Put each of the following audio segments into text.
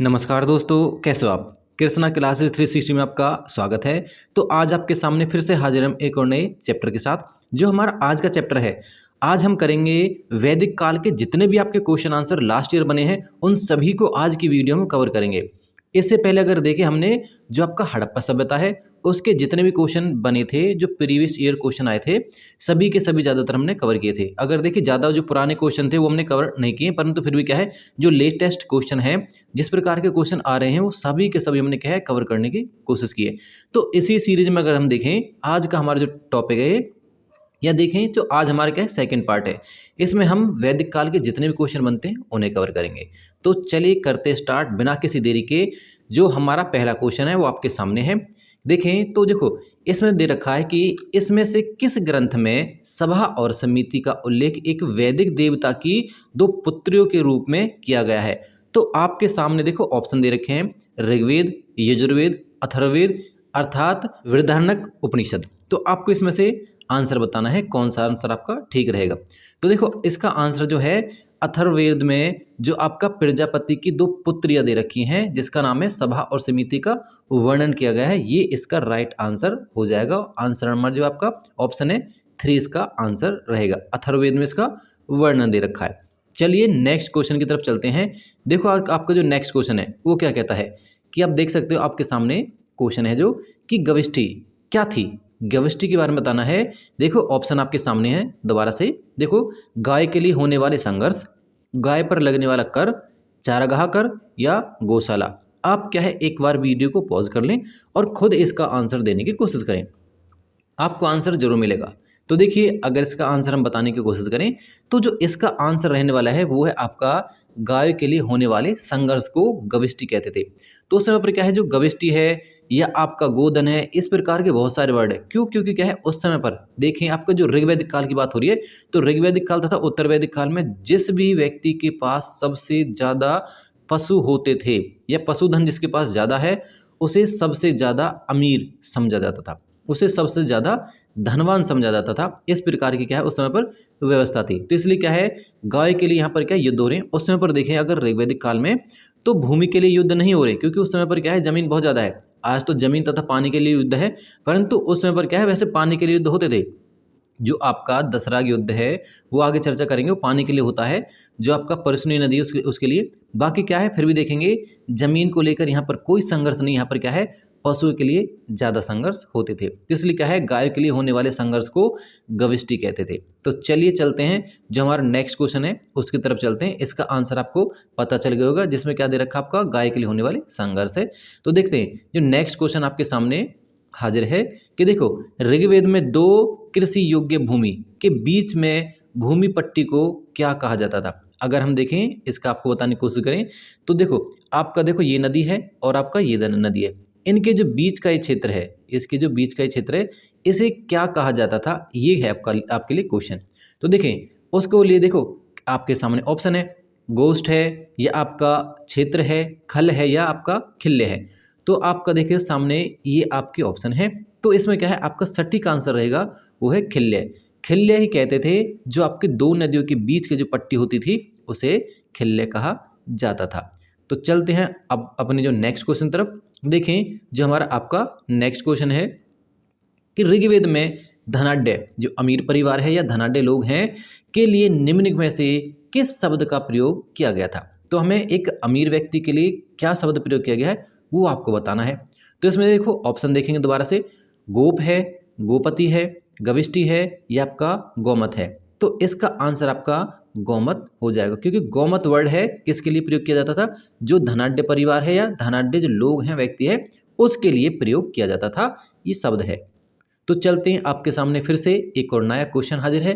नमस्कार दोस्तों, कैसे हो आप। कृष्णा क्लासेस 360 में आपका स्वागत है। तो आज आपके सामने फिर से हाजिर हम एक और नए चैप्टर के साथ। जो हमारा आज का चैप्टर है, आज हम करेंगे वैदिक काल के जितने भी आपके क्वेश्चन आंसर लास्ट ईयर बने हैं उन सभी को आज की वीडियो में कवर करेंगे। इससे पहले अगर देखें, हमने जो आपका हड़प्पा सभ्यता है उसके जितने भी क्वेश्चन बने थे, जो प्रीवियस ईयर क्वेश्चन आए थे, सभी के सभी ज़्यादातर हमने कवर किए थे। अगर देखिए ज़्यादा जो पुराने क्वेश्चन थे वो हमने कवर नहीं किए, परंतु फिर भी क्या है, जो लेटेस्ट क्वेश्चन है, जिस प्रकार के क्वेश्चन आ रहे हैं वो सभी के सभी हमने क्या है कवर करने की कोशिश की है। तो इसी सीरीज में अगर हम देखें, आज का हमारा जो टॉपिक है या देखें तो आज हमारे क्या है सेकंड पार्ट है। इसमें हम वैदिक काल के जितने भी क्वेश्चन बनते हैं उन्हें कवर करेंगे। तो चलिए करते स्टार्ट बिना किसी देरी के। जो हमारा पहला क्वेश्चन है वो आपके सामने है। देखें तो देखो, इसमें दे रखा है कि इसमें से किस ग्रंथ में सभा और समिति का उल्लेख एक वैदिक देवता की दो पुत्रियों के रूप में किया गया है। तो आपके सामने देखो ऑप्शन दे रखे हैं, ऋग्वेद, यजुर्वेद, अथर्ववेद अर्थात बृहदारण्यक उपनिषद। तो आपको इसमें से आंसर बताना है, कौन सा आंसर आपका ठीक रहेगा। तो देखो इसका आंसर जो है, अथर्ववेद में जो आपका प्रजापति की दो पुत्रियां दे रखी हैं जिसका नाम है सभा और समिति का वर्णन किया गया है, ये इसका राइट आंसर हो जाएगा। आंसर नंबर जो आपका ऑप्शन है 3 इसका आंसर रहेगा। अथर्ववेद में इसका वर्णन दे रखा है। चलिए नेक्स्ट क्वेश्चन की तरफ चलते हैं। देखो आपका जो नेक्स्ट क्वेश्चन है वो क्या कहता है कि आप देख सकते हो आपके सामने क्वेश्चन है जो कि गविष्ठी क्या थी। गविष्ठी के बारे में बताना है। देखो ऑप्शन आपके सामने है, दोबारा से देखो, गाय के लिए होने वाले संघर्ष, गाय पर लगने वाला कर, चारागाह कर या गौशाला। आप क्या है एक बार वीडियो को पॉज कर लें और खुद इसका आंसर देने की कोशिश करें, आपको आंसर जरूर मिलेगा। तो देखिए अगर इसका आंसर हम बताने की कोशिश करें तो जो इसका आंसर रहने वाला है वो है आपका गाय के लिए होने वाले संघर्ष को गविष्ठी कहते थे। तो उस समय पर क्या है, जो गविष्ठी है या आपका गोधन है, इस प्रकार के बहुत सारे वर्ड है। क्यों? क्योंकि क्या है उस समय पर देखें, आपका जो ऋग्वैदिक काल की बात हो रही है, तो ऋग्वैदिक काल तथा उत्तर वैदिक काल में जिस भी व्यक्ति के पास सबसे ज़्यादा पशु होते थे या पशुधन जिसके पास ज़्यादा है, उसे सबसे ज़्यादा अमीर समझा जाता था, उसे सबसे ज़्यादा धनवान समझा जाता था। इस प्रकार की क्या है उस समय पर व्यवस्था थी। तो इसलिए क्या है, गाय के लिए यहाँ पर क्या युद्ध हो रहे हैं। उस समय पर देखें अगर ऋग्वैदिक काल में, तो भूमि के लिए युद्ध नहीं हो रहे, क्योंकि उस समय पर क्या है जमीन बहुत ज़्यादा है। आज तो जमीन तथा पानी के लिए युद्ध है, परंतु उस समय पर क्या है वैसे पानी के लिए युद्ध होते थे। जो आपका दसराग युद्ध है वो आगे चर्चा करेंगे, वो पानी के लिए होता है। जो आपका परसुनी नदी है उसके लिए। बाकी क्या है फिर भी देखेंगे, जमीन को लेकर यहाँ पर कोई संघर्ष नहीं, यहाँ पर क्या है पशुओं के लिए ज़्यादा संघर्ष होते थे। तो इसलिए क्या है गाय के लिए होने वाले संघर्ष को गविष्ठी कहते थे। तो चलिए चलते हैं, जो हमारा नेक्स्ट क्वेश्चन है उसकी तरफ चलते हैं। इसका आंसर आपको पता चल गया होगा, जिसमें क्या दे रखा आपका गाय के लिए होने वाले संघर्ष है। तो देखते हैं जो नेक्स्ट क्वेश्चन आपके सामने हाजिर है कि देखो, ऋग्वेद में दो कृषि योग्य भूमि के बीच में भूमि पट्टी को क्या कहा जाता था। अगर हम देखें इसका आपको बताने की कोशिश करें तो देखो आपका, देखो ये नदी है और आपका ये नदी है, इनके जो बीच का ये क्षेत्र है, इसके जो बीच का ये क्षेत्र है, इसे क्या कहा जाता था, ये है आपके लिए क्वेश्चन। तो देखें उसको लिए, देखो आपके सामने ऑप्शन है, गोष्ठ है या आपका क्षेत्र है, खल है या आपका खिल्ले है। तो आपका देखिए सामने ये आपके ऑप्शन है। तो इसमें क्या है आपका सटीक आंसर रहेगा वो है खिल्ले। खिल्ले ही कहते थे, जो आपके दो नदियों के बीच की जो पट्टी होती थी उसे खिल्ले कहा जाता था। तो चलते हैं अब अपने जो नेक्स्ट क्वेश्चन तरफ। देखें जो हमारा आपका नेक्स्ट क्वेश्चन है कि ऋग्वेद में धनाढ्य जो अमीर परिवार है या धनाढ्य लोग हैं के लिए निम्न में से किस शब्द का प्रयोग किया गया था। तो हमें एक अमीर व्यक्ति के लिए क्या शब्द प्रयोग किया गया है वो आपको बताना है। तो इसमें देखो ऑप्शन देखेंगे दोबारा से, गोप है, गोपति है, गविष्ठी है या आपका गौमत है। तो इसका आंसर आपका गौमत हो जाएगा, क्योंकि गौमत वर्ड है किसके लिए प्रयोग किया जाता था, जो धनाढ्य परिवार है या धनाढ्य जो लोग हैं, व्यक्ति है, उसके लिए प्रयोग किया जाता था ये शब्द है। तो चलते हैं आपके सामने फिर से एक और नया क्वेश्चन हाजिर है।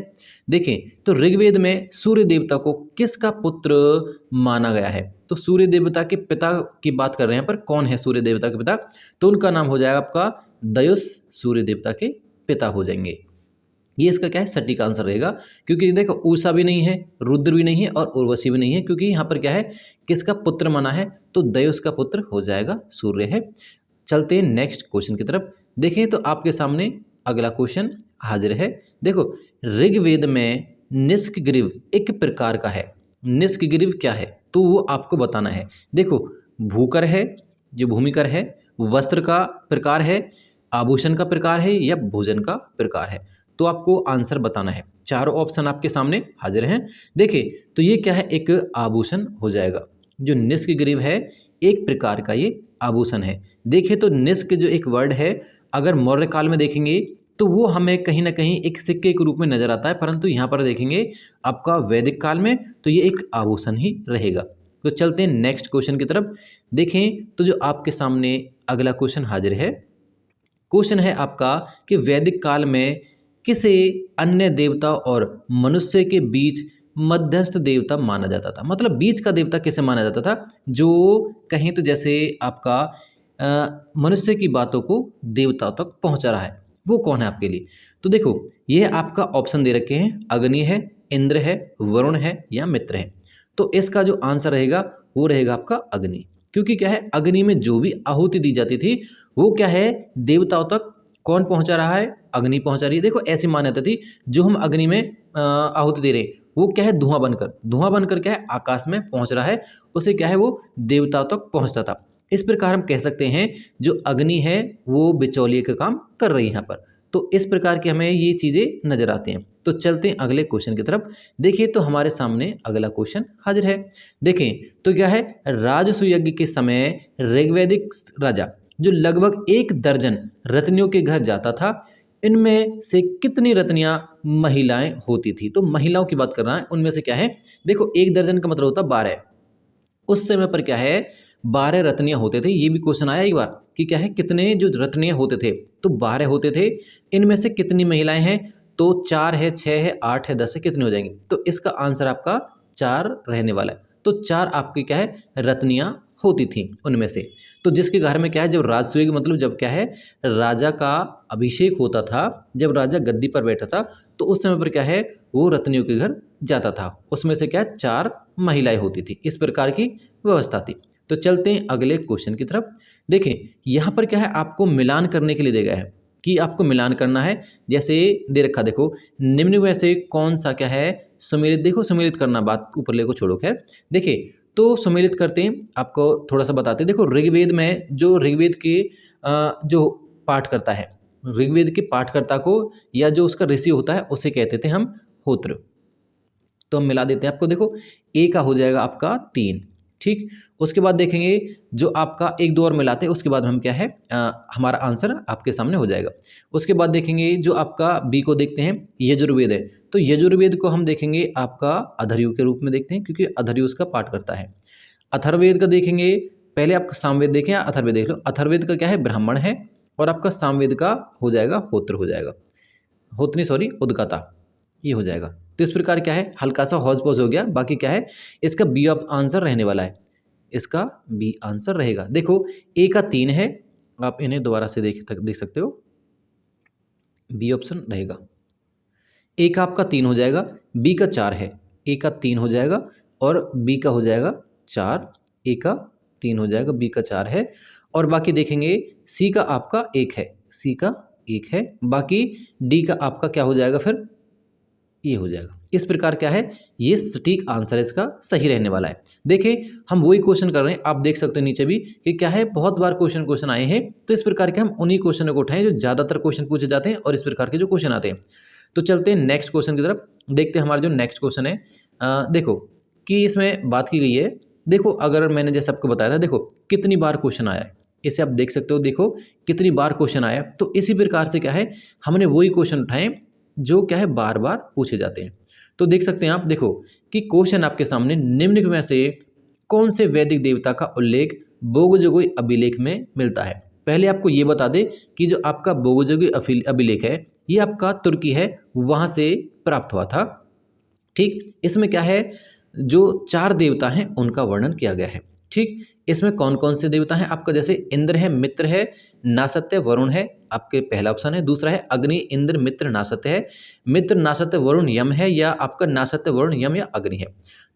देखें तो ऋग्वेद में सूर्य देवता को किसका पुत्र माना गया है। तो सूर्य देवता के पिता की बात कर रहे हैं, पर कौन है सूर्य देवता के पिता, तो उनका नाम हो जाएगा आपका दयुस, सूर्य देवता के पिता हो जाएंगे। ये इसका क्या है सटीक आंसर रहेगा, क्योंकि देखो उषा भी नहीं है, रुद्र भी नहीं है और उर्वशी भी नहीं है, क्योंकि यहाँ पर क्या है किसका पुत्र माना है, तो दयुस का पुत्र हो जाएगा सूर्य है। चलते हैं नेक्स्ट क्वेश्चन की तरफ। देखें तो आपके सामने अगला क्वेश्चन हाजिर है। देखो ऋग्वेद में निष्कग्रीव एक प्रकार का है। निष्कग्रीव क्या है तो वो आपको बताना है। देखो भूकर है, जो भूमिकर है, वस्त्र का प्रकार है, आभूषण का प्रकार है या भोजन का प्रकार है। तो आपको आंसर बताना है। चारों ऑप्शन आपके सामने हाजिर हैं। देखिए तो ये क्या है, एक आभूषण हो जाएगा। जो निष्क ग्रीव है एक प्रकार का ये आभूषण है। देखिए तो निष्क जो एक वर्ड है, अगर मौर्य काल में देखेंगे तो वो हमें कहीं ना कहीं एक सिक्के के रूप में नजर आता है, परंतु यहाँ पर देखेंगे आपका वैदिक काल में तो ये एक आभूषण ही रहेगा। तो चलते हैं नेक्स्ट क्वेश्चन की तरफ। देखें तो जो आपके सामने अगला क्वेश्चन हाजिर है, क्वेश्चन है आपका कि वैदिक काल में किसे अन्य देवता और मनुष्य के बीच मध्यस्थ देवता माना जाता था। मतलब बीच का देवता किसे माना जाता था, जो कहीं तो जैसे आपका मनुष्य की बातों को देवताओं तक पहुंचा रहा है, वो कौन है आपके लिए। तो देखो ये आपका ऑप्शन दे रखे हैं, अग्नि है, इंद्र है, वरुण है या मित्र है। तो इसका जो आंसर रहेगा वो रहेगा आपका अग्नि, क्योंकि क्या है अग्नि में जो भी आहुति दी जाती थी वो क्या है देवताओं तक कौन पहुंचा रहा है, अग्नि पहुंचा रही है। देखो ऐसी मान्यता थी, जो हम अग्नि में आहुति दे रहे हैं वो क्या है धुआं बनकर क्या है आकाश में पहुंच रहा है, उसे क्या है वो देवताओं तक पहुंचता था। इस प्रकार हम कह सकते हैं जो अग्नि है वो बिचौलिए का काम कर रही है यहाँ पर। तो इस प्रकार की हमें ये चीज़ें नजर आती हैं। तो चलते हैं अगले क्वेश्चन की तरफ। देखिए तो हमारे सामने अगला क्वेश्चन हाजिर है। देखें तो क्या है, राजसूय यज्ञ के समय ऋग्वैदिक राजा जो लगभग 1 दर्जन रत्नियों के घर जाता था, इनमें से कितनी रत्नियां महिलाएं होती थी। तो महिलाओं की बात कर रहा है, उनमें से क्या है, देखो 1 दर्जन का मतलब होता है 12। उस समय पर क्या है 12 रत्नियां होते थे। ये भी क्वेश्चन आया एक बार कि क्या है कितने जो रत्नियां होते थे, तो 12 होते थे। इनमें से कितनी महिलाएं हैं, तो 4 है, 6 है, 8 है, 10 है, कितनी हो जाएंगी। तो इसका आंसर आपका 4 रहने वाला है। तो 4 आपकी क्या है रत्नियां होती थी उनमें से। तो जिसके घर में क्या है, जब राजसूय मतलब जब क्या है राजा का अभिषेक होता था, जब राजा गद्दी पर बैठा था, तो उस समय पर क्या है वो रत्नियों के घर जाता था। उसमें से क्या 4 महिलाएं होती थी। इस प्रकार की व्यवस्था थी। तो चलते हैं अगले क्वेश्चन की तरफ। देखें यहाँ पर क्या है आपको मिलान करने के लिए दिया गया है कि आपको मिलान करना है। जैसे दे रखा देखो, निम्न में से कौन सा क्या है सुमेलित। देखो सुमेलित करना, बात ऊपर ले को छोड़ो, खैर देखिए तो सुमेलित करते हैं, आपको थोड़ा सा बताते हैं। देखो ऋग्वेद में जो ऋग्वेद के जो पाठ करता है, ऋग्वेद के पाठकर्ता को या जो उसका ऋषि होता है उसे कहते थे हम होत्र। तो हम मिला देते हैं आपको। देखो ए का हो जाएगा आपका 3, ठीक। उसके बाद देखेंगे जो आपका 1 2 और मिलाते हैं, उसके बाद हम क्या है हमारा आंसर आपके सामने हो जाएगा। उसके बाद देखेंगे जो आपका बी को देखते हैं, यजुर्वेद है। तो यजुर्वेद को हम देखेंगे आपका अधर्यु के रूप में देखते हैं, क्योंकि अधर्यु उसका पाठ करता है। अथर्ववेद का देखेंगे, पहले आपका सामवेद देखें या अथर्ववेद देख लो। अथर्ववेद का क्या है ब्राह्मण है, और आपका सामवेद का हो जाएगा होत्र हो जाएगा, होत्री सॉरी उदगाता, ये हो जाएगा। तो इस प्रकार क्या है हल्का सा हौज पौज हो गया। बाकी क्या है इसका बी ऑफ आंसर रहने वाला है, इसका बी आंसर रहेगा। देखो ए का 3 है, आप इन्हें दोबारा से देख सकते हो, बी ऑप्शन रहेगा। ए का आपका 3 हो जाएगा, बी का 4 है, ए का 3 हो जाएगा और बी का हो जाएगा 4, ए का 3 हो जाएगा, बी का 4 है। और बाकी देखेंगे सी का आपका 1 है, सी का 1 है, बाकी डी का आपका क्या हो जाएगा फिर ये हो जाएगा। इस प्रकार क्या है ये सटीक आंसर इसका सही रहने वाला है। देखिए हम वही क्वेश्चन कर रहे हैं, आप देख सकते हो नीचे भी कि क्या है बहुत बार क्वेश्चन आए हैं। तो इस प्रकार के हम उन्हीं क्वेश्चनों को उठाएं जो ज़्यादातर क्वेश्चन पूछे जाते हैं और इस प्रकार के जो क्वेश्चन आते हैं। तो चलते हैं नेक्स्ट क्वेश्चन की तरफ। देखते हैं हमारा जो नेक्स्ट क्वेश्चन है, देखो कि इसमें बात की गई है। देखो अगर मैंने जैसे आपको बताया था, देखो कितनी बार क्वेश्चन आया है, इसे आप देख सकते हो। देखो कितनी बार क्वेश्चन आया, तो इसी प्रकार से क्या है हमने वही क्वेश्चन उठाए जो क्या है बार बार पूछे जाते हैं। तो देख सकते हैं आप, देखो कि क्वेश्चन आपके सामने निम्न में से कौन से वैदिक देवता का उल्लेख बोगजोगी अभिलेख में मिलता है। पहले आपको ये बता दें कि जो आपका बोगजोगी अभिलेख है ये आपका तुर्की है, वहाँ से प्राप्त हुआ था, ठीक। इसमें क्या है जो 4 देवता हैं उनका वर्णन किया गया है, ठीक। इसमें कौन कौन से देवता हैं आपका, जैसे इंद्र है, मित्र है, नासत्य, वरुण है, आपके पहला ऑप्शन है। दूसरा है अग्नि, इंद्र, मित्र, नासत्य है। मित्र, नासत्य, वरुण, यम है, या आपका नासत्य, वरुण, यम या अग्नि है।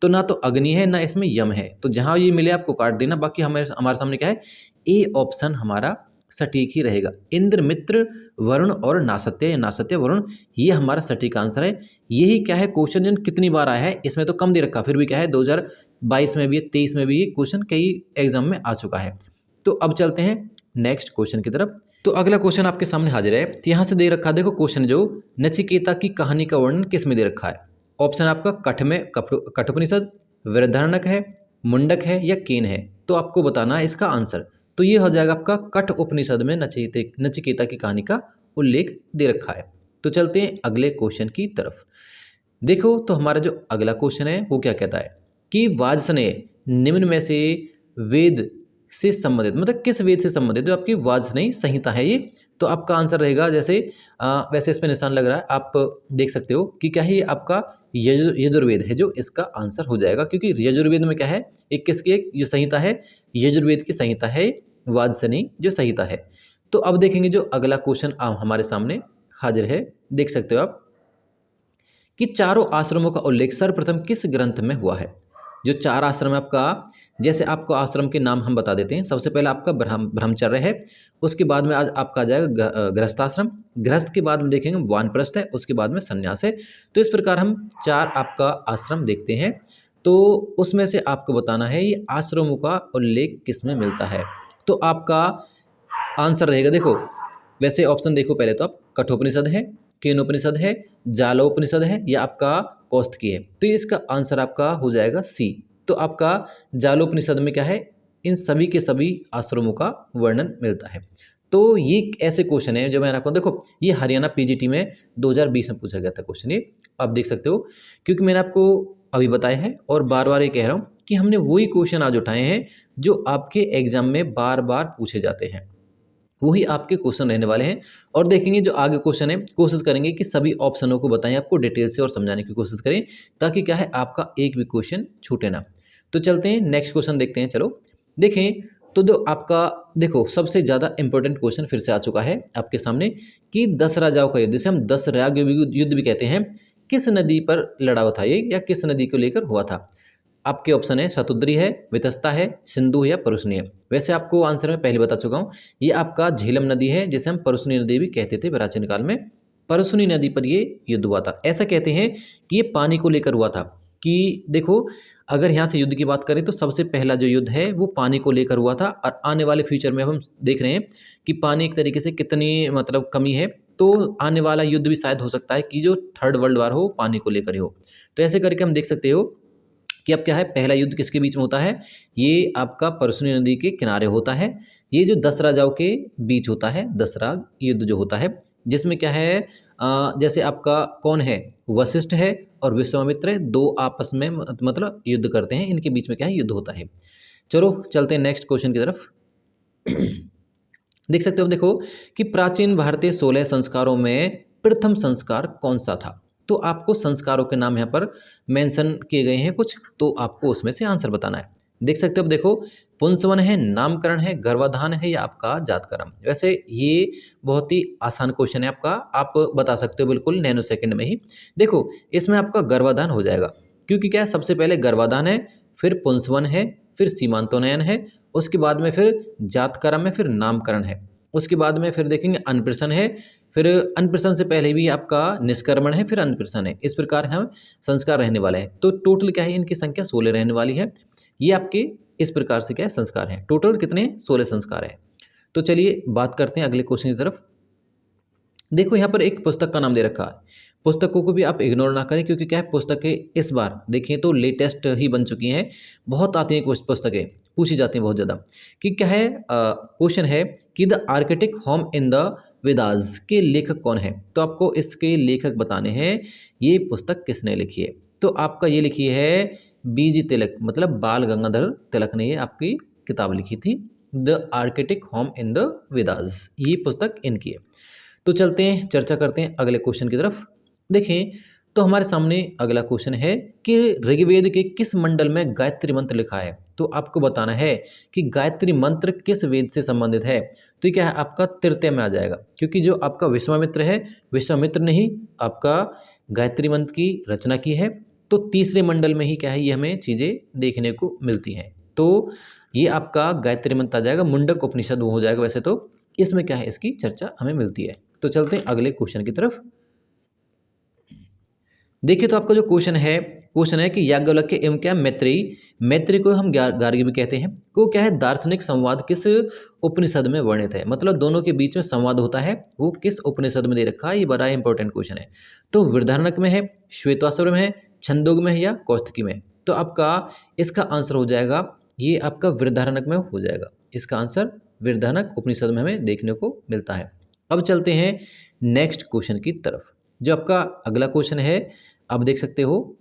तो ना तो अग्नि है ना इसमें यम है, तो जहां ये मिले आपको काट देना। बाकी हमारे सामने क्या है ए ऑप्शन हमारा सटीक ही रहेगा। इंद्र, मित्र, वरुण और नासत्य या नासत्य, वरुण, ये हमारा सटीक आंसर है। यही क्या है क्वेश्चन कितनी बार आया है, इसमें तो कम दे रखा, फिर भी क्या है 22 में भी है, 23 में भी ये क्वेश्चन कई एग्जाम में आ चुका है। तो अब चलते हैं नेक्स्ट क्वेश्चन की तरफ। तो अगला क्वेश्चन आपके सामने हाजिर है। तो यहाँ से दे रखा है, देखो क्वेश्चन जो नचिकेता की कहानी का वर्णन किस में दे रखा है। ऑप्शन आपका कठोपनिषद, वृहदारण्यक है, मुंडक है या केन है। तो आपको बताना है इसका आंसर। तो ये हो जाएगा आपका कठ उपनिषद में नचिकेता की कहानी का उल्लेख दे रखा है। तो चलते हैं अगले क्वेश्चन की तरफ। देखो तो हमारा जो अगला क्वेश्चन है वो क्या कहता है कि वाजसनेय निम्न में से वेद से संबंधित, मतलब किस वेद से संबंधित, जो आपकी वाजसनेय संहिता है ये। तो आपका आंसर रहेगा जैसे वैसे इस पे निशान लग रहा है, आप देख सकते हो कि क्या है, ये आपका यजुर्वेद है जो इसका आंसर हो जाएगा, क्योंकि यजुर्वेद में क्या है, एक किसकी एक जो संहिता है, यजुर्वेद की संहिता है वाजसनेय जो संहिता है। तो अब देखेंगे जो अगला क्वेश्चन हमारे सामने हाजिर है, देख सकते हो आप कि चारों आश्रमों का उल्लेख सर्वप्रथम किस ग्रंथ में हुआ है। जो 4 आश्रम है आपका, जैसे आपको आश्रम के नाम हम बता देते हैं। सबसे पहला आपका ब्रह्मचर्य है, उसके बाद में आज आपका आ जाएगा गृहस्थाश्रम, गृहस्थ के बाद में देखेंगे वानप्रस्थ है, उसके बाद में संन्यास है। तो इस प्रकार हम 4 आपका आश्रम देखते हैं। तो उसमें से आपको बताना है ये आश्रमों का उल्लेख किस में मिलता है। तो आपका आंसर रहेगा, देखो वैसे ऑप्शन देखो पहले तो आप, कठोपनिषद है, केनोपनिषद है, जालोपनिषद है या आपका कौस्तकी है। तो इसका आंसर आपका हो जाएगा सी। तो आपका जालोपनिषद में क्या है, इन सभी के सभी आश्रमों का वर्णन मिलता है। तो ये ऐसे क्वेश्चन है जो मैंने आपको, देखो ये हरियाणा पीजीटी में 2020 में पूछा गया था क्वेश्चन, ये आप देख सकते हो, क्योंकि मैंने आपको अभी बताया है और बार बार ये कह रहा हूँ कि हमने वही क्वेश्चन आज उठाए हैं जो आपके एग्जाम में बार बार पूछे जाते हैं, वही आपके क्वेश्चन रहने वाले हैं। और देखेंगे जो आगे क्वेश्चन है, कोशिश करेंगे कि सभी ऑप्शनों को बताएं आपको डिटेल से और समझाने की कोशिश करें, ताकि क्या है आपका एक भी क्वेश्चन छूटे ना। तो चलते हैं नेक्स्ट क्वेश्चन देखते हैं। चलो देखें तो जो आपका, देखो सबसे ज़्यादा इंपॉर्टेंट क्वेश्चन फिर से आ चुका है आपके सामने कि 10 राजाओं का युद्ध, जिसे हम 10 राग युद्ध भी कहते हैं, किस नदी पर लड़ा हुआ था ये, या किस नदी को लेकर हुआ था। आपके ऑप्शन है शतुद्री है, वितस्ता है, सिंधु या परुशनी है। वैसे आपको आंसर मैं पहले बता चुका हूँ, ये आपका झेलम नदी है, जिसे हम परुशनी नदी भी कहते थे प्राचीन काल में। परुशनी नदी पर ये युद्ध हुआ था। ऐसा कहते हैं कि ये पानी को लेकर हुआ था, कि देखो अगर यहाँ से युद्ध की बात करें तो सबसे पहला जो युद्ध है वो पानी को लेकर हुआ था। और आने वाले फ्यूचर में हम देख रहे हैं कि पानी एक तरीके से कितनी मतलब कमी है, तो आने वाला युद्ध भी शायद हो सकता है कि जो 3rd वर्ल्ड वार हो पानी को लेकर ही हो। तो ऐसे करके हम देख सकते हो कि अब क्या है, पहला युद्ध किसके बीच में होता है, ये आपका परसुनी नदी के किनारे होता है। ये जो 10 राजाओं के बीच होता है, 10 राग युद्ध जो होता है, जिसमें क्या है जैसे आपका कौन है, वशिष्ठ है और विश्वामित्र है, 2 आपस में मतलब युद्ध करते हैं, इनके बीच में क्या है युद्ध होता है। चलो चलते हैं नेक्स्ट क्वेश्चन की तरफ। देख सकते हो, देखो कि प्राचीन भारतीय 16 संस्कारों में प्रथम संस्कार कौन सा था। तो आपको संस्कारों के नाम यहाँ पर मेंशन किए गए हैं कुछ, तो आपको उसमें से आंसर बताना है। देख सकते हो, अब देखो पुंसवन है, नामकरण है, गर्भाधान है या आपका जातकर्म। वैसे ये बहुत ही आसान क्वेश्चन है आपका, आप बता सकते हो बिल्कुल नैनो सेकंड में ही। देखो इसमें आपका गर्भाधान हो जाएगा, क्योंकि क्या है, सबसे पहले गर्भाधान है, फिर पुंसवन है, फिर सीमांतोनयन है, उसके बाद में फिर जातकर्म है, फिर नामकरण है, उसके बाद में फिर देखेंगे अनप्रसन है, फिर अनप्रसन से पहले भी आपका निष्कर्मण है, फिर अनप्रसन है। इस प्रकार हम संस्कार रहने वाले हैं। तो टोटल क्या है, इनकी संख्या 16 रहने वाली है। ये आपके इस प्रकार से क्या है संस्कार हैं, टोटल कितने 16 संस्कार हैं। तो चलिए बात करते हैं अगले क्वेश्चन की तरफ। देखो यहाँ पर एक पुस्तक का नाम दे रखा है, पुस्तकों को भी आप इग्नोर ना करें, क्योंकि क्या है पुस्तकें इस बार देखिए तो लेटेस्ट ही बन चुकी हैं, बहुत आती हैं कुछ पुस्तकें, पूछी जाती हैं बहुत ज़्यादा। कि क्या है क्वेश्चन है कि the architect home in the Vedas के लेखक कौन है। तो आपको इसके लेखक बताने हैं, ये पुस्तक किसने लिखी है। तो आपका ये लिखी है बीजी तिलक, मतलब बाल गंगाधर तिलक ने ये आपकी किताब लिखी थी, the architect home in the Vedas, ये पुस्तक इनकी है। तो चलते हैं चर्चा करते हैं अगले क्वेश्चन की तरफ। देखें तो हमारे सामने अगला क्वेश्चन है कि ऋग्वेद के किस मंडल में गायत्री मंत्र लिखा है। तो आपको बताना है कि गायत्री मंत्र किस वेद से संबंधित है। तो क्या है आपका तृतीय में आ जाएगा, क्योंकि जो आपका विश्वामित्र है, विश्वामित्र ने ही आपका गायत्री मंत्र की रचना की है। तो तीसरे मंडल में ही क्या है ये हमें चीज़ें देखने को मिलती हैं। तो ये आपका गायत्री मंत्र आ जाएगा, मुंडक उपनिषद वो हो जाएगा। वैसे तो इसमें क्या है इसकी चर्चा हमें मिलती है। तो चलते हैं अगले क्वेश्चन की तरफ। देखिए तो आपका जो क्वेश्चन है क्वेश्चन है कि याज्ञवल्क्य एवं क्या मैत्रेयी, मैत्रेयी को हम गार्गी भी कहते हैं, को क्या है दार्शनिक संवाद किस उपनिषद में वर्णित है, मतलब दोनों के बीच में संवाद होता है वो किस उपनिषद में दे रखा है, ये बड़ा इंपॉर्टेंट क्वेश्चन है। तो वृहदारण्यक में है, श्वेताश्वर में है, छंदोग में है या कौस्तुकी में। तो आपका इसका आंसर हो जाएगा, ये आपका वृहदारण्यक में हो जाएगा, इसका आंसर वृहदारण्यक उपनिषद में हमें देखने को मिलता है। अब चलते हैं नेक्स्ट क्वेश्चन की तरफ, जो आपका अगला क्वेश्चन है, आप देख सकते हो।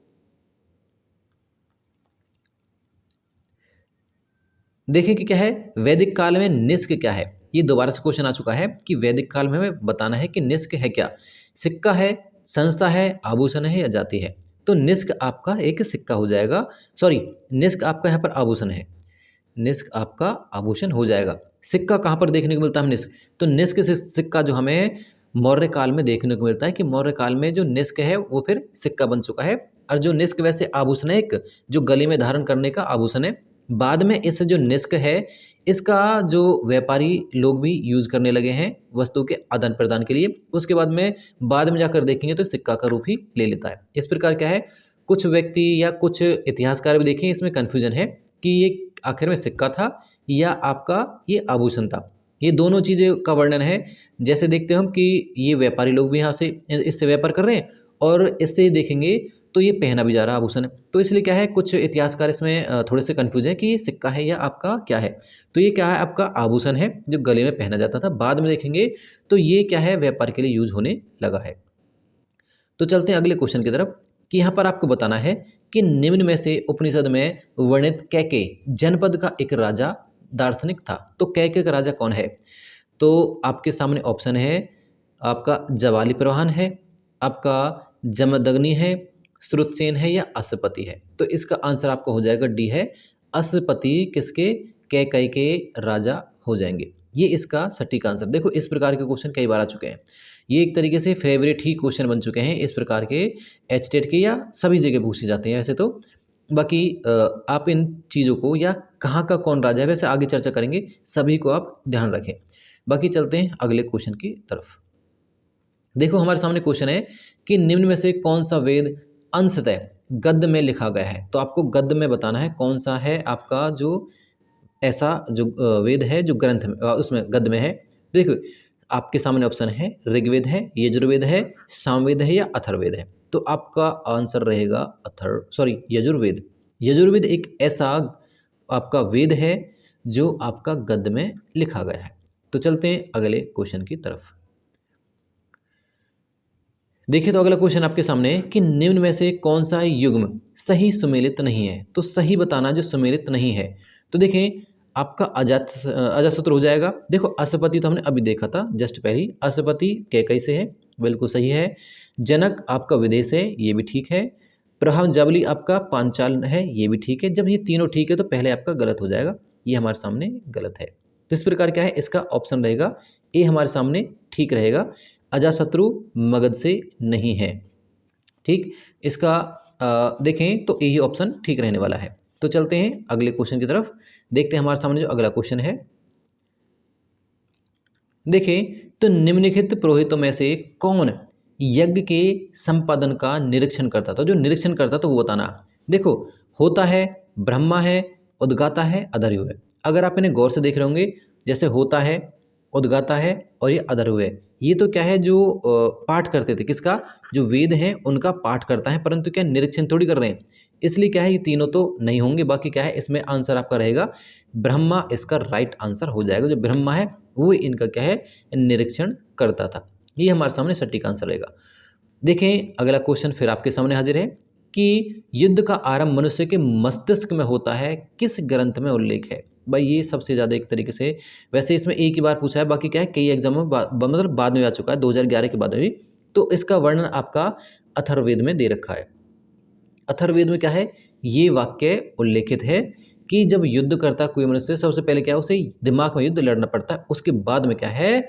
देखिए कि क्या है, वैदिक काल में निष्क क्या है। ये दोबारा से क्वेश्चन आ चुका है कि वैदिक काल में हमें बताना है कि निष्क है क्या, सिक्का है, संस्था है, आभूषण है या जाति है। तो निष्क आपका एक सिक्का हो जाएगा, सॉरी निष्क आपका यहाँ पर आभूषण है, निष्क आपका आभूषण हो जाएगा। सिक्का कहाँ पर देखने को मिलता है निष्क, तो निष्क से सिक्का जो हमें मौर्य काल में देखने को मिलता है कि मौर्य काल में जो निष्क है वो फिर सिक्का बन चुका है। और जो निष्क वैसे आभूषण है, एक जो गले में धारण करने का आभूषण है, बाद में इस जो निष्क है इसका जो व्यापारी लोग भी यूज़ करने लगे हैं वस्तु के आदान प्रदान के लिए, उसके बाद में जाकर देखेंगे तो सिक्का का रूप ही ले लेता है। इस प्रकार क्या है, कुछ व्यक्ति या कुछ इतिहासकार भी देखें इसमें कन्फ्यूजन है कि ये आखिर में सिक्का था या आपका ये आभूषण था। ये दोनों चीज़ें का वर्णन है। जैसे देखते हैं हम कि ये व्यापारी लोग भी यहाँ से इससे व्यापार कर रहे हैं और इससे देखेंगे तो ये पहना भी जा रहा है आभूषण। तो इसलिए क्या है, कुछ इतिहासकार इसमें थोड़े से कन्फ्यूज है कि ये सिक्का है या आपका क्या है। तो ये क्या है, आपका आभूषण है जो गले में पहना जाता था, बाद में देखेंगे तो ये क्या है, व्यापार के लिए यूज होने लगा है। तो चलते हैं अगले क्वेश्चन की तरफ कि यहाँ पर आपको बताना है कि निम्न में से उपनिषद में वर्णित कैके जनपद का एक राजा दार्शनिक था। तो कैके का राजा कौन है, तो आपके सामने ऑप्शन है, आपका जवाली प्रवाहन है, आपका जमदग्नि है, श्रुतसेन है या अश्वपति है। तो इसका आंसर आपका हो जाएगा डी है, अश्वपति किसके, कैकेयी के राजा हो जाएंगे। ये इसका सटीक आंसर। देखो इस प्रकार के क्वेश्चन कई बार आ चुके हैं, ये एक तरीके से फेवरेट ही क्वेश्चन बन चुके हैं इस प्रकार के, एचटेट के या सभी जगह पूछे जाते हैं वैसे तो। बाकी आप इन चीज़ों को या कहाँ का कौन राजा है वैसे आगे चर्चा करेंगे, सभी को आप ध्यान रखें। बाकी चलते हैं अगले क्वेश्चन की तरफ। देखो हमारे सामने क्वेश्चन है कि निम्न में से कौन सा वेद अंशतः गद्य में लिखा गया है। तो आपको गद्य में बताना है कौन सा है आपका जो ऐसा जो वेद है जो ग्रंथ में उसमें गद्य में है। देखो आपके सामने ऑप्शन है, ऋग्वेद है, यजुर्वेद है, सामवेद है या अथर्ववेद है। तो आपका आंसर रहेगा यजुर्वेद। यजुर्वेद एक ऐसा आपका वेद है जो आपका गद्य में लिखा गया है। तो चलते हैं अगले क्वेश्चन की तरफ। देखिए तो अगला क्वेश्चन आपके सामने कि निम्न में से कौन सा युग्म सही सुमेलित नहीं है। तो सही बताना जो सुमेलित नहीं है। तो देखें आपका अजातशत्रु हो जाएगा। देखो अश्वपति तो हमने अभी देखा था जस्ट पहले, अश्वपति कैकेयी से है, बिल्कुल सही है। जनक आपका विदेश है, ये भी ठीक है। प्रभावजावली आपका पांचाल है, ये भी ठीक है। जब ये तीनों ठीक है तो पहले आपका गलत हो जाएगा, ये हमारे सामने गलत है। तो इस प्रकार क्या है, इसका ऑप्शन रहेगा ए हमारे सामने ठीक रहेगा, अजातशत्रु मगध से नहीं है। ठीक, इसका देखें तो यही ऑप्शन ठीक रहने वाला है। तो चलते हैं अगले क्वेश्चन की तरफ, देखते हैं हमारे सामने जो अगला क्वेश्चन है। देखें तो निम्नलिखित पुरोहितों में से कौन यज्ञ के संपादन का निरीक्षण करता था। जो निरीक्षण करता था वो बताना। देखो होता है, ब्रह्मा है, उद्गाता है, अधर्यु है। अगर आप इन्हें गौर से देख रहे होंगे, जैसे होता है, उद्गाता है और ये अधर्यु है, ये तो क्या है जो पाठ करते थे, किसका, जो वेद हैं उनका पाठ करता है, परंतु क्या निरीक्षण थोड़ी कर रहे हैं। इसलिए क्या है ये तीनों तो नहीं होंगे। बाकी क्या है इसमें आंसर आपका रहेगा ब्रह्मा, इसका राइट आंसर हो जाएगा। जो ब्रह्मा है वो इनका क्या है निरीक्षण करता था, ये हमारे सामने सटीक आंसर रहेगा। देखें अगला क्वेश्चन फिर आपके सामने हाजिर है कि युद्ध का आरंभ मनुष्य के मस्तिष्क में होता है, किस ग्रंथ में उल्लेख है। भाई ये सबसे ज़्यादा एक तरीके से, वैसे इसमें एक ही बार पूछा है, बाकी क्या है कई एग्जाम में मतलब बाद में आ चुका है, 2011 के बाद में भी। तो इसका वर्णन आपका अथर्ववेद में दे रखा है। अथर्ववेद में क्या है, ये वाक्य उल्लेखित है कि जब युद्ध करता कोई मनुष्य, सबसे पहले क्या है उसे दिमाग में युद्ध लड़ना पड़ता है, उसके बाद में क्या है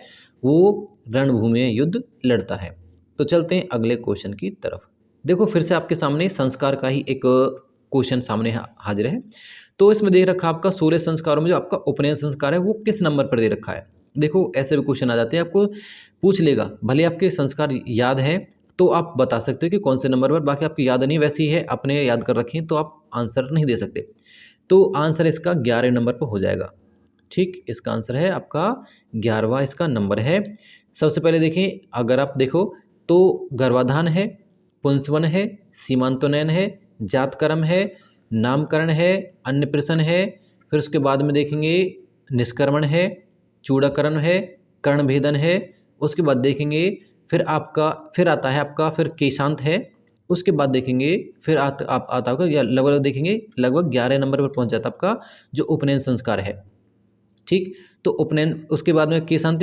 वो रणभूमि में युद्ध लड़ता है। तो चलते हैं अगले क्वेश्चन की तरफ। देखो फिर से आपके सामने संस्कार का ही एक क्वेश्चन सामने हाजिर है। तो इसमें दे रखा आपका 16 संस्कारों में जो आपका उपनयन संस्कार है वो किस नंबर पर दे रखा है। देखो ऐसे भी क्वेश्चन आ जाते हैं, आपको पूछ लेगा, भले आपके संस्कार याद हैं तो आप बता सकते हो कि कौन से नंबर पर, बाकी आपकी याद नहीं वैसी है, अपने याद कर रखें तो आप आंसर नहीं दे सकते। तो आंसर इसका 11 नंबर पर हो जाएगा। ठीक, इसका आंसर है आपका 11वां इसका नंबर है। सबसे पहले देखें, अगर आप देखो तो गर्भाधान है, पुंसवन है, सीमांतोनयन है, जातकर्म है, नामकरण है, अन्नप्राशन है, फिर उसके बाद में देखेंगे निष्कर्मण है, चूड़ाकरण है, कर्णभेदन है, उसके बाद देखेंगे फिर आता है आपका फिर केशांत है, उसके बाद देखेंगे फिर आता होगा या लगभग देखेंगे लगभग 11 नंबर पर पहुंच जाता है आपका जो उपनयन संस्कार है। ठीक, तो उपनयन, उसके बाद में केशांत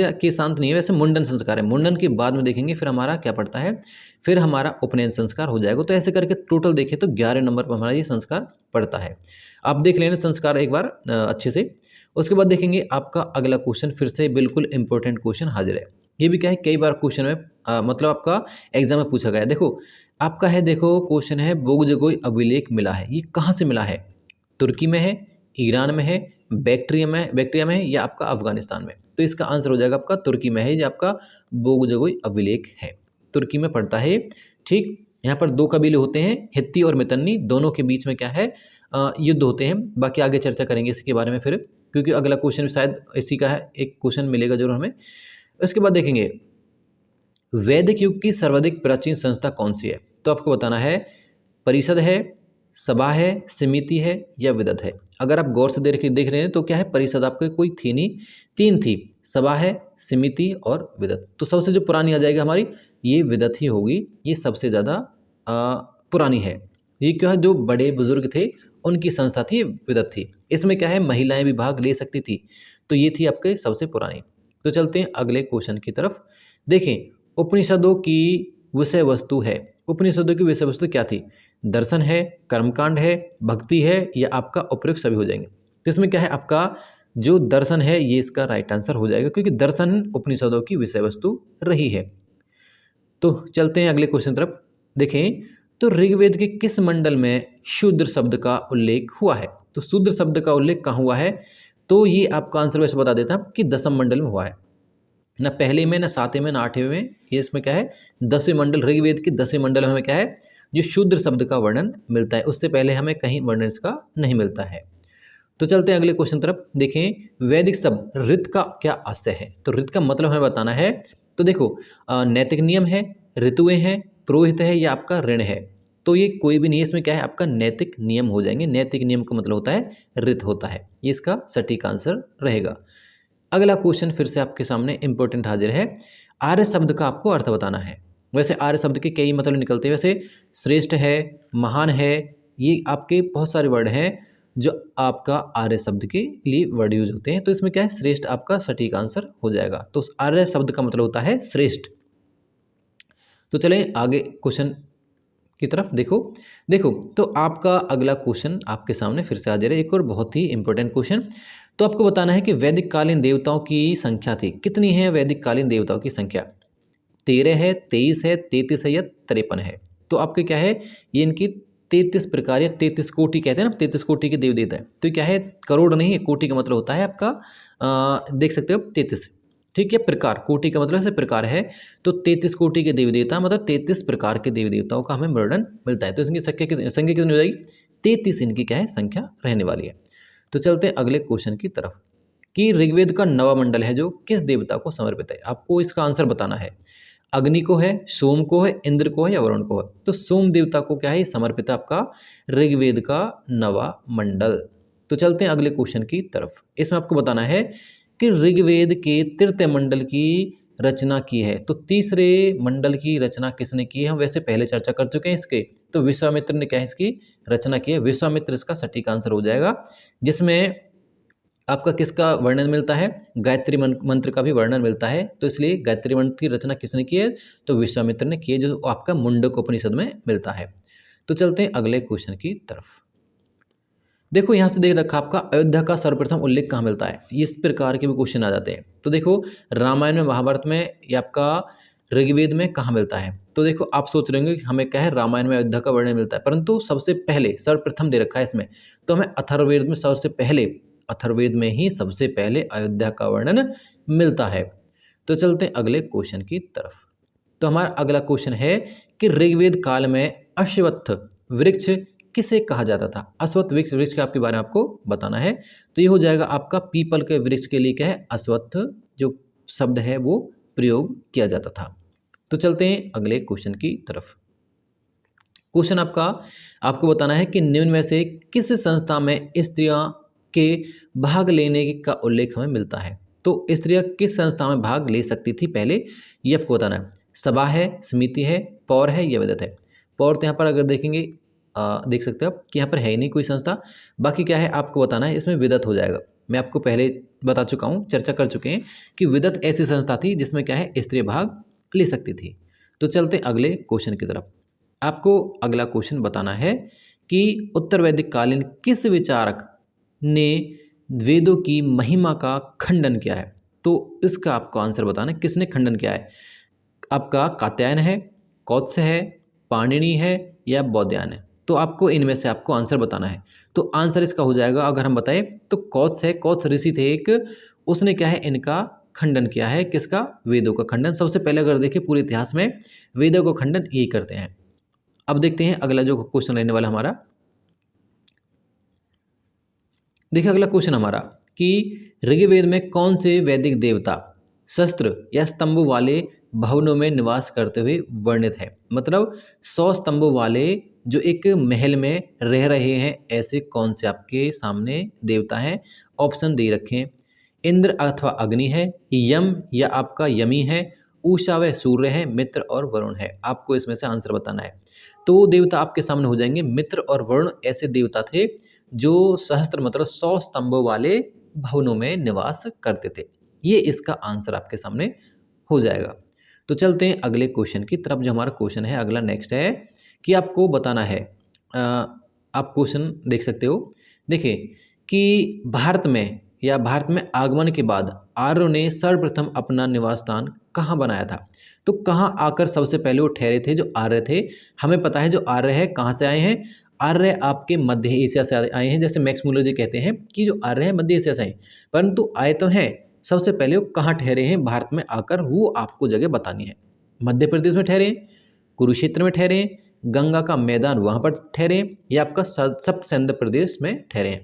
नहीं है वैसे, मुंडन संस्कार है। मुंडन के बाद में देखेंगे फिर हमारा क्या पड़ता है, फिर हमारा उपनयन संस्कार हो जाएगा। तो ऐसे करके टोटल देखें तो 11 नंबर पर हमारा ये संस्कार पड़ता है। आप देख लेना संस्कार एक बार अच्छे से। उसके बाद देखेंगे आपका अगला क्वेश्चन, फिर से बिल्कुल इंपॉर्टेंट क्वेश्चन हाजिर है। ये भी क्या है, कई बार क्वेश्चन में मतलब आपका एग्जाम में पूछा गया है। देखो आपका है, देखो क्वेश्चन है बोगजोगोई अभिलेख मिला है, ये कहाँ से मिला है? तुर्की में है, ईरान में है, बैक्ट्रिया में है या आपका अफगानिस्तान में? तो इसका आंसर हो जाएगा आपका तुर्की में है, ये आपका बोगजोगोई अभिलेख है, तुर्की में पड़ता है। ठीक, यहाँ पर 2 कबीले होते हैं, हित्ती और मितन्नी, दोनों के बीच में क्या है युद्ध होते हैं। बाकी आगे चर्चा करेंगे इसके बारे में फिर, क्योंकि अगला क्वेश्चन शायद इसी का है, एक क्वेश्चन मिलेगा जरूर हमें। उसके बाद देखेंगे वैदिक युग की सर्वाधिक प्राचीन संस्था कौन सी है? तो आपको बताना है परिषद है, सभा है, समिति है या विदत है। अगर आप गौर से देख रहे हैं तो क्या है, परिषद आपको कोई थी नहीं, 3 थी, सभा है, समिति और विदत। तो सबसे जो पुरानी आ जाएगी हमारी ये विदत ही होगी, ये सबसे ज़्यादा पुरानी है। ये क्या है, जो बड़े बुजुर्ग थे उनकी संस्था थी, विदत थी। इसमें क्या है, महिलाएं भी भाग ले सकती थी, तो ये थी आपके सबसे पुरानी। तो चलते हैं अगले क्वेश्चन की तरफ। देखें उपनिषदों की विषय वस्तु है, उपनिषदों की विषय वस्तु क्या थी? दर्शन है, कर्मकांड है, भक्ति है या आपका उपयुक्त सभी हो जाएंगे। तो इसमें क्या है, आपका जो दर्शन है ये इसका राइट आंसर हो जाएगा, क्योंकि दर्शन उपनिषदों की विषय वस्तु रही है। तो चलते हैं अगले क्वेश्चन तरफ। देखें तो ऋग्वेद के किस मंडल में शूद्र शब्द का उल्लेख हुआ है? तो शूद्र शब्द का उल्लेख कहाँ हुआ है? तो ये आपका आंसर वैसे बता देता कि 10वें मंडल में हुआ है, ना पहले में, ना 7वें में, ना 8वें में। ये इसमें क्या है, 10वें मंडल, ऋग्वेद के 10वें मंडल में हमें क्या है, जो शूद्र शब्द का वर्णन मिलता है। उससे पहले हमें कहीं वर्णन इसका नहीं मिलता है। तो चलते हैं अगले क्वेश्चन तरफ। देखें वैदिक शब्द ऋत का क्या आशय है? तो ऋत का मतलब हमें बताना है। तो देखो नैतिक नियम है, ऋतुएं हैं, पुरोहित है या आपका ऋण है। तो ये कोई भी नहीं है, इसमें क्या है आपका नैतिक नियम हो जाएंगे। नैतिक नियम का मतलब होता है ऋत होता है, ये इसका सटीक आंसर रहेगा। अगला क्वेश्चन फिर से आपके सामने इंपॉर्टेंट हाजिर है। आर्य शब्द का आपको अर्थ बताना है। वैसे आर्य शब्द के कई मतलब निकलते हैं, वैसे श्रेष्ठ है, महान है, ये आपके बहुत सारे वर्ड हैं जो आपका आर्य शब्द के लिए वर्ड यूज होते हैं। तो इसमें क्या है, श्रेष्ठ आपका सटीक आंसर हो जाएगा। तो आर्य शब्द का मतलब होता है श्रेष्ठ। तो चलें आगे क्वेश्चन की तरफ। देखो तो आपका अगला क्वेश्चन आपके सामने फिर से हाजिर है, एक और बहुत ही इंपॉर्टेंट क्वेश्चन। तो आपको बताना है कि वैदिक कालीन देवताओं की संख्या थी, कितनी है वैदिक कालीन देवताओं की संख्या? 13 है, 23 है, 33 है या 53 है? तो आपके क्या है, ये इनकी 33 प्रकार या 33 कोटि कहते हैं ना, 33 कोटि के देव देवता है। तो क्या है, करोड़ नहीं है, कोटि का मतलब होता है आपका देख सकते हो 33। ठीक है, प्रकार, कोटि का मतलब से प्रकार है। तो 33 कोटि के देवी देवता मतलब 33 प्रकार के देवी देवताओं का हमें वर्णन मिलता है। तो इसकी संख्या कितनी हो जाएगी? 33 इनकी क्या है संख्या रहने वाली है। तो चलते हैं अगले क्वेश्चन की तरफ कि ऋग्वेद का 9वां मंडल है जो किस देवता को समर्पित है? आपको इसका आंसर बताना है। अग्नि को है, सोम को है, इंद्र को है या वरुण को है? तो सोम देवता को क्या है समर्पित है आपका ऋग्वेद का 9वां मंडल। तो चलते हैं अगले क्वेश्चन की तरफ। इसमें आपको बताना है कि ऋग्वेद के तृतीय मंडल की रचना की है। तो तीसरे मंडल की रचना किसने की है? हम वैसे पहले चर्चा कर चुके हैं इसके। तो विश्वामित्र ने क्या है इसकी रचना की है, विश्वामित्र इसका सटीक आंसर हो जाएगा। जिसमें आपका किसका वर्णन मिलता है? गायत्री मंत्र का भी वर्णन मिलता है। तो इसलिए गायत्री मंत्र की रचना किसने की है? तो विश्वामित्र ने की है, जो आपका मुंडक उपनिषद में मिलता है। तो चलते हैं अगले क्वेश्चन की तरफ। देखो यहाँ से देख रखा आपका अयोध्या का सर्वप्रथम उल्लेख कहाँ मिलता है, इस प्रकार के भी क्वेश्चन आ जाते हैं। तो देखो रामायण में, महाभारत में या आपका ऋग्वेद में कहाँ मिलता है? तो देखो आप सोच रहे होंगे कि हमें क्या है रामायण में अयोध्या का वर्णन मिलता है, परंतु सबसे पहले सर्वप्रथम दे रखा है इसमें। तो हमें अथर्ववेद में सबसे पहले, अथर्ववेद में ही सबसे पहले अयोध्या का वर्णन मिलता है। तो चलते हैं अगले क्वेश्चन की तरफ। तो हमारा अगला क्वेश्चन है कि ऋग्वेद काल में अश्वत्थ वृक्ष किसे कहा जाता था। अश्वत्थ वृक्ष के आपके बारे में आपको बताना है। तो ये हो जाएगा आपका पीपल के वृक्ष के लिए क्या है, अश्वत्थ जो शब्द है वो प्रयोग किया जाता था। तो चलते हैं अगले क्वेश्चन की तरफ। क्वेश्चन आपको बताना है कि निम्न में से किस संस्था में स्त्रियां के भाग लेने का उल्लेख हमें मिलता है। तो स्त्रियां किस संस्था में भाग ले सकती थी पहले, ये आपको बताना है। सभा है, समिति है, पौर है या विदत है। पौर तो यहाँ पर अगर देखेंगे देख सकते हो आप कि यहाँ पर है ही नहीं कोई संस्था। बाकी क्या है आपको बताना है, इसमें विदत हो जाएगा। मैं आपको पहले बता चुका हूँ, चर्चा कर चुके हैं कि विदत ऐसी संस्था थी जिसमें क्या है स्त्री भाग ले सकती थी। तो चलते अगले क्वेश्चन की तरफ। आपको अगला क्वेश्चन बताना है कि उत्तर वैदिक कालीन किस विचारक ने वेदों की महिमा का खंडन किया है। तो इसका आपको आंसर बताना है, किसने खंडन किया है। आपका कात्यायन है, कौत्स्य है, पाणिनि है या बौधायन है। तो आपको इनमें से आपको आंसर बताना है। तो आंसर इसका हो जाएगा, अगर हम बताएं तो कौत्स्य है। कौत्स्य ऋषि थे एक, उसने क्या है इनका खंडन किया है। किसका, वेदों का खंडन। सबसे पहले अगर देखें पूरे इतिहास में वेदों का खंडन यही करते हैं। अब देखते हैं अगला जो क्वेश्चन रहने वाला हमारा। देखिए अगला क्वेश्चन हमारा कि ऋग्वेद में कौन से वैदिक देवता शस्त्र या स्तंभों वाले भवनों में निवास करते हुए वर्णित है। मतलब 100 स्तंभों वाले जो एक महल में रह रहे हैं, ऐसे कौन से आपके सामने देवता हैं। ऑप्शन दे रखे हैं, इंद्र अथवा अग्नि है, यम या आपका यमी है, उषा व सूर्य है, मित्र और वरुण है। आपको इसमें से आंसर बताना है। तो वो देवता आपके सामने हो जाएंगे मित्र और वरुण। ऐसे देवता थे जो सहस्त्र मतलब 100 स्तंभों वाले भवनों में निवास करते थे। ये इसका आंसर आपके सामने हो जाएगा। तो चलते हैं अगले क्वेश्चन की तरफ। जो हमारा क्वेश्चन है अगला नेक्स्ट है कि आपको बताना है, आप क्वेश्चन देख सकते हो। देखिए कि भारत में आगमन के बाद आर्यों ने सर्वप्रथम अपना निवास स्थान कहाँ बनाया था। तो कहाँ आकर सबसे पहले वो ठहरे थे जो आर्य थे। हमें पता है जो आर्य है कहाँ से आए हैं, आर्य आपके मध्य एशिया से आए हैं। जैसे मैक्स मूलर जी कहते हैं कि जो आर्य है मध्य एशिया से आए, परंतु आए तो हैं, सबसे पहले वो कहाँ ठहरे हैं भारत में आकर, वो आपको जगह बतानी है। मध्य प्रदेश में ठहरे, कुरुक्षेत्र में ठहरे, गंगा का मैदान वहाँ पर ठहरे, या आपका सप्त सैंध प्रदेश में ठहरे।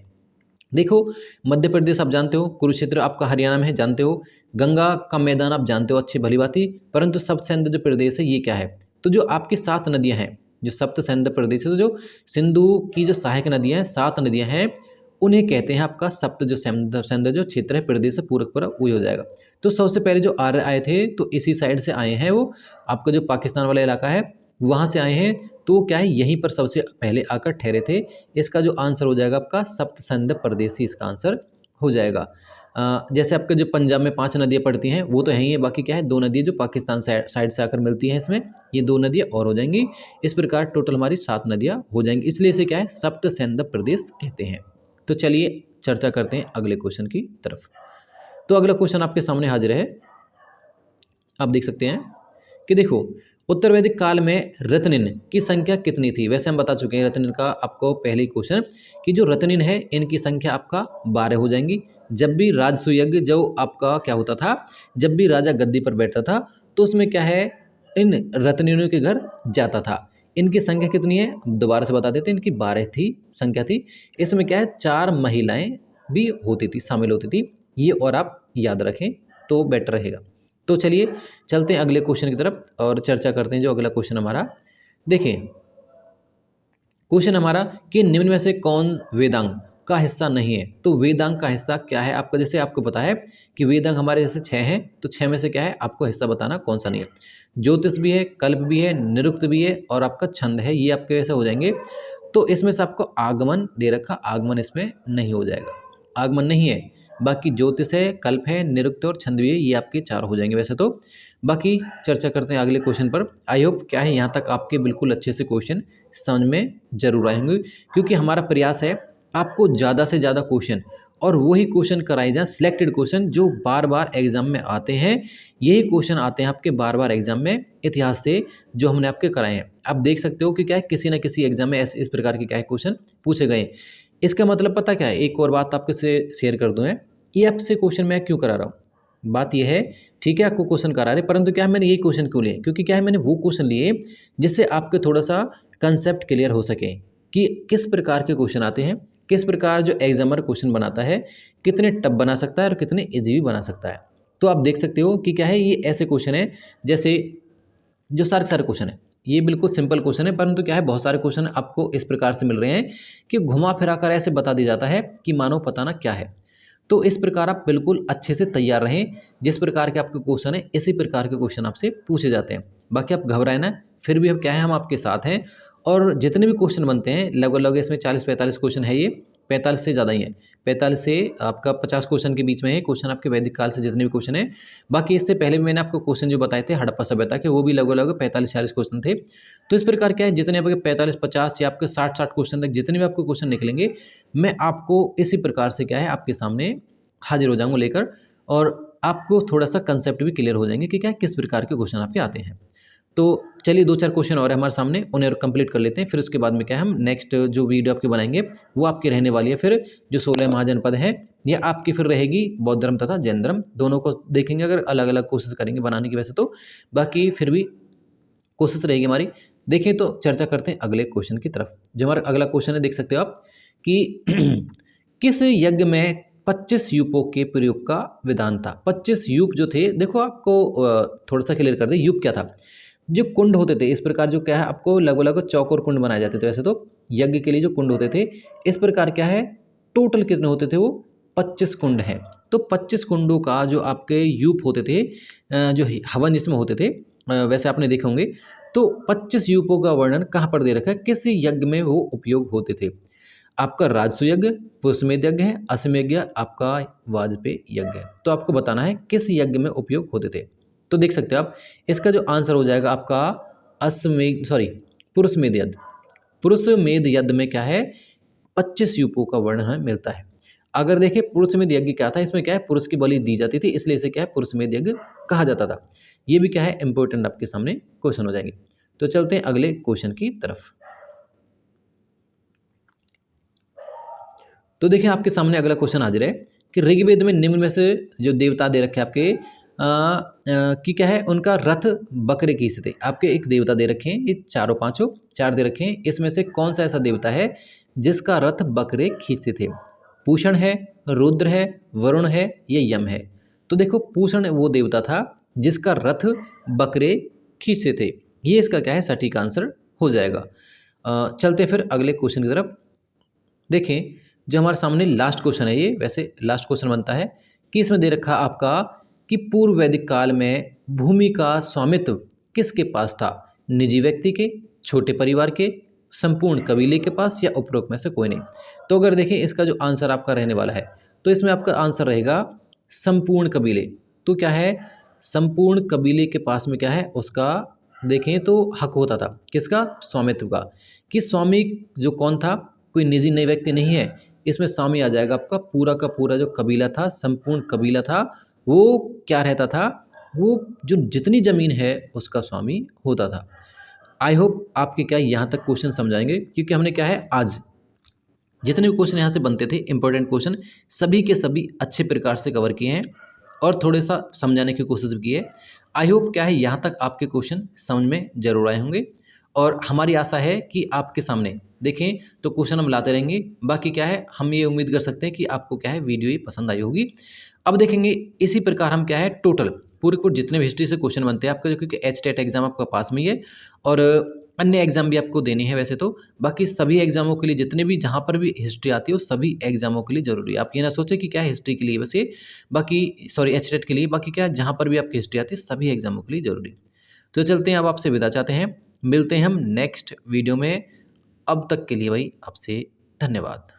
देखो मध्य प्रदेश आप जानते हो, कुरुक्षेत्र आपका हरियाणा में है जानते हो, गंगा का मैदान आप जानते हो अच्छी भली बात ही। परंतु सप्त सैंध जो प्रदेश है ये क्या है, तो जो आपकी 7 नदियाँ हैं, जो सप्त सैंध प्रदेश है, तो जो सिंधु की जो सहायक नदियाँ हैं 7 नदियाँ हैं, उन्हें कहते हैं आपका सप्त जो सैंध जो क्षेत्र है प्रदेश है पूरा वही हो जाएगा। तो सबसे पहले जो आर्य आए थे तो इसी साइड से आए हैं, वो आपका जो पाकिस्तान वाला इलाका है वहाँ से आए हैं। तो क्या है यहीं पर सबसे पहले आकर ठहरे थे। इसका जो आंसर हो जाएगा आपका सप्त सैंध प्रदेश ही इसका आंसर हो जाएगा। जैसे आपके जो पंजाब में 5 नदियाँ पड़ती हैं वो तो है ही है, बाकी क्या है 2 नदियाँ जो पाकिस्तान साइड से आकर मिलती हैं, इसमें ये 2 नदियाँ और हो जाएंगी। इस प्रकार टोटल हमारी 7 नदियाँ हो जाएंगी, इसलिए इसे क्या है सप्त सैंध प्रदेश कहते हैं। तो चलिए चर्चा करते हैं अगले क्वेश्चन की तरफ। तो अगला क्वेश्चन आपके सामने हाजिर है, आप देख सकते हैं कि देखो उत्तर वैदिक काल में रत्निन की संख्या कितनी थी। वैसे हम बता चुके हैं रत्निन का आपको पहले ही क्वेश्चन कि जो रत्निन है इनकी संख्या आपका 12 हो जाएंगी। जब भी राजसूय यज्ञ जो आपका क्या होता था, जब भी राजा गद्दी पर बैठता था तो उसमें क्या है इन रत्निनों के घर जाता था। इनकी संख्या कितनी है दोबारा से बता देते हैं, इनकी 12 थी संख्या थी। इसमें क्या है 4 महिलाएं भी होती थी, शामिल होती थी। ये और आप याद रखें तो बेटर रहेगा। तो चलिए चलते हैं अगले क्वेश्चन की तरफ और चर्चा करते हैं। जो अगला क्वेश्चन हमारा देखिए, क्वेश्चन हमारा कि निम्न में से कौन वेदांग का हिस्सा नहीं है। तो वेदांग का हिस्सा क्या है आपका, जैसे आपको पता है कि वेदांग हमारे जैसे 6 हैं, तो 6 में से क्या है आपको हिस्सा बताना कौन सा नहीं है। ज्योतिष भी है, कल्प भी है, निरुक्त भी है और आपका छंद है, ये आपके वैसे हो जाएंगे। तो इसमें से आपको आगमन दे रखा, आगमन इसमें नहीं हो जाएगा, आगमन नहीं है। बाकी ज्योतिष है, कल्प है, निरुक्त और छंद भी है, ये आपके 4 हो जाएंगे वैसे तो। बाकी चर्चा करते हैं अगले क्वेश्चन पर। आई होप क्या है यहाँ तक आपके बिल्कुल अच्छे से क्वेश्चन समझ में जरूर आए होंगे, क्योंकि हमारा प्रयास है आपको ज़्यादा से ज़्यादा क्वेश्चन और वही क्वेश्चन कराए जाएँ, सिलेक्टेड क्वेश्चन जो बार बार एग्जाम में आते हैं। यही क्वेश्चन आते हैं आपके बार बार एग्जाम में इतिहास से, जो हमने आपके कराए हैं। आप देख सकते हो कि क्या है किसी न किसी एग्जाम में इस प्रकार के क्या है क्वेश्चन पूछे गए। इसका मतलब पता क्या है, एक और बात आपके से शेयर कर दूँ, ये आपसे क्वेश्चन मैं क्यों करा रहा हूँ। बात यह है, ठीक है, आपको क्वेश्चन करा रहे, परंतु क्या है मैंने यही क्वेश्चन क्यों लिए, क्योंकि क्या है मैंने वो क्वेश्चन लिए जिससे आपके थोड़ा सा कंसेप्ट क्लियर हो सके कि किस प्रकार के क्वेश्चन आते हैं, किस प्रकार जो एग्जामर क्वेश्चन बनाता है, कितने टफ बना सकता है और कितने इजी भी बना सकता है। तो आप देख सकते हो कि क्या है, ये ऐसे क्वेश्चन है जैसे जो सारे क्वेश्चन है, ये बिल्कुल सिंपल क्वेश्चन है, परंतु क्या है बहुत सारे क्वेश्चन आपको इस प्रकार से मिल रहे हैं कि घुमा फिरा कर ऐसे बता दिया जाता है कि मानो पता ना क्या है। तो इस प्रकार आप बिल्कुल अच्छे से तैयार रहें, जिस प्रकार के आपके क्वेश्चन है इसी प्रकार के क्वेश्चन आपसे पूछे जाते हैं। बाकी आप घबराए ना, फिर भी अब क्या है हम आपके साथ हैं, और जितने भी क्वेश्चन बनते हैं लगभग इसमें 40-45 क्वेश्चन है, ये 45 से ज़्यादा ही है, 45 से आपका 50 क्वेश्चन के बीच में है क्वेश्चन आपके वैदिक काल से जितने भी क्वेश्चन है। बाकी इससे पहले भी मैंने आपको क्वेश्चन जो बताए थे हड़प्पा सभ्यता के, वो भी लगभग 45-46 क्वेश्चन थे। तो इस प्रकार क्या है, जितने आपके 45-50 या आपके 60-60 क्वेश्चन तक जितने भी आपको क्वेश्चन निकलेंगे, मैं आपको इसी प्रकार से क्या है आपके सामने हाजिर हो जाऊंगा लेकर, और आपको थोड़ा सा कंसेप्ट भी क्लियर हो जाएंगे कि क्या किस प्रकार के क्वेश्चन आपके आते हैं। तो चलिए 2-4 क्वेश्चन और है हमारे सामने, उन्हें कंप्लीट कर लेते हैं, फिर उसके बाद में क्या है हम नेक्स्ट जो वीडियो आपकी बनाएंगे वो आपकी रहने वाली है, फिर जो 16 महाजनपद है ये आपकी फिर रहेगी बौद्ध धर्म तथा जैन धर्म, दोनों को देखेंगे, अगर अलग अलग कोशिश करेंगे बनाने की वैसे तो, बाकी फिर भी कोशिश रहेगी हमारी। देखें तो चर्चा करते हैं अगले क्वेश्चन की तरफ। जो हमारा अगला क्वेश्चन है देख सकते हो आप कि किस यज्ञ में 25 यूपों के प्रयोग का विधान था। 25 यूप जो थे, देखो आपको थोड़ा सा क्लियर कर दे, यूप क्या था, जो कुंड होते थे इस प्रकार, जो क्या है आपको लगभग चौकोर कुंड बनाए जाते थे। वैसे तो यज्ञ के लिए जो कुंड होते थे इस प्रकार क्या है, टोटल कितने होते थे वो 25 कुंड हैं। तो 25 कुंडों का जो आपके यूप होते थे, जो हवन जिसमें होते थे, वैसे आपने देखे होंगे, तो 25 यूपों का वर्णन कहाँ पर दे रखा है, किस यज्ञ में वो उपयोग होते थे। आपका राजसु यज्ञ, पुष्पमेध यज्ञ है, अश्वमेध यज्ञ, आपका वाजपेय यज्ञ है। तो आपको बताना है किस यज्ञ में उपयोग होते थे। तो देख सकते हो आप, इसका जो आंसर हो जाएगा आपका पुरुषमेध यज्ञ। पुरुषमेध यज्ञ में क्या है 25 यूपों का वर्णन हमें मिलता है। अगर देखिए पुरुषमेध यज्ञ क्या था, इसमें क्या है पुरुष की बलि दी जाती थी, इसलिए इसे क्या है पुरुषमेध यज्ञ कहा जाता था। ये भी क्या है इंपॉर्टेंट आपके सामने क्वेश्चन हो जाएंगे। तो चलते हैं अगले क्वेश्चन की तरफ। तो देखिए आपके सामने अगला क्वेश्चन हाजिर है कि ऋग्वेद में निम्न में से जो देवता दे रखे आपके कि क्या है उनका रथ बकरे की से थे। आपके एक देवता दे रखे हैं, ये चारों पांचों चार दे रखे हैं, इसमें से कौन सा ऐसा देवता है जिसका रथ बकरे खींचते थे। पूषण है, रुद्र है, वरुण है, ये यम है। तो देखो पूषण वो देवता था जिसका रथ बकरे खींचते थे, ये इसका क्या है सटीक आंसर हो जाएगा। चलते फिर अगले क्वेश्चन की तरफ। देखें जो हमारे सामने लास्ट क्वेश्चन है, ये वैसे लास्ट क्वेश्चन बनता है कि इसमें दे रखा आपका कि पूर्व वैदिक काल में भूमि का स्वामित्व किसके पास था। निजी व्यक्ति के, छोटे परिवार के, संपूर्ण कबीले के पास, या उपरोक्त में से कोई नहीं। तो अगर देखें इसका जो आंसर आपका रहने वाला है, तो इसमें आपका आंसर रहेगा संपूर्ण कबीले। तो क्या है संपूर्ण कबीले के पास में क्या है उसका देखें तो हक होता था, किसका स्वामित्व का। कि स्वामी जो कौन था, कोई निजी नई व्यक्ति नहीं है, इसमें स्वामी आ जाएगा आपका पूरा का पूरा जो कबीला था, संपूर्ण कबीला था, वो क्या रहता था, वो जो जितनी ज़मीन है उसका स्वामी होता था। आई होप आपके क्या यहाँ तक क्वेश्चन समझाएंगे, क्योंकि हमने क्या है आज जितने भी क्वेश्चन यहाँ से बनते थे इंपॉर्टेंट क्वेश्चन सभी के सभी अच्छे प्रकार से कवर किए हैं और थोड़ा सा समझाने की कोशिश भी की है। आई होप क्या है यहाँ तक आपके क्वेश्चन समझ में जरूर आए होंगे, और हमारी आशा है कि आपके सामने देखें तो क्वेश्चन हम लाते रहेंगे। बाकी क्या है हम ये उम्मीद कर सकते हैं कि आपको क्या है वीडियो ही पसंद आई होगी। अब देखेंगे इसी प्रकार हम क्या है टोटल पूरे जितने भी हिस्ट्री से क्वेश्चन बनते हैं आपका, जो क्योंकि HTET एग्जाम आपका पास में ही है और अन्य एग्जाम भी आपको देने हैं वैसे तो। बाकी सभी एग्जामों के लिए जितने भी जहाँ पर भी हिस्ट्री आती है वो सभी एग्जामों के लिए जरूरी है। आप ये ना सोचें कि क्या हिस्ट्री के लिए वैसे, बाकी HTET के लिए, बाकी क्या जहाँ पर भी आपकी हिस्ट्री आती है सभी एग्जामों के लिए जरूरी। तो चलते हैं, अब आपसे विदा चाहते हैं, मिलते हैं हम नेक्स्ट वीडियो में। अब तक के लिए भाई आपसे धन्यवाद।